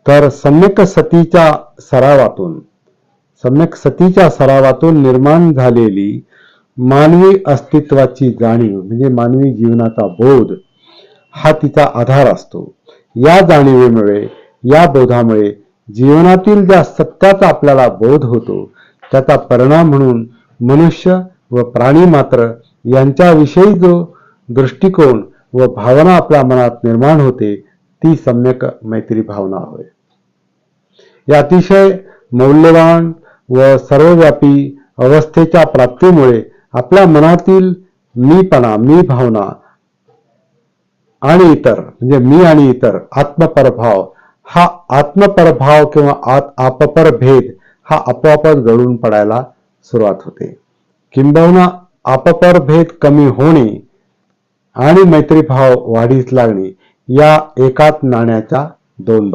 तर सम्यक सतीच्या सरावातून निर्माण झालेली मानवी अस्तित्वाची जाणीव म्हणजे मानवी जीवनाचा बोध हा तिचा आधार असतो. या जाणीवेमुळे, या बोधामुळे जीवनातील ज्या सत्याचा आपल्याला बोध होतो त्याचा परिणाम म्हणून मनुष्य व प्राणी मात्र यांच्याविषयी जो दृष्टिकोन व भावना आपल्या मनात निर्माण होते ती सम्यक मैत्री भावना होय. या अतिशय मौल्यवान व सर्वव्यापी अवस्थेच्या प्राप्तीमुळे आपल्या मनातील मीपणा, मी भावना आणि इतर म्हणजे मी आणि इतर आत्मपरभाव हा आत्मपरभाव किंवा आपपर भेद हा आपोआपच गळून पडायला सुरुवात होते. किंबहुना आपपर भेद कमी होणे आणि मैत्रीभाव वाढीस लागणे या एकाच नाण्याच्या दोन बाजू.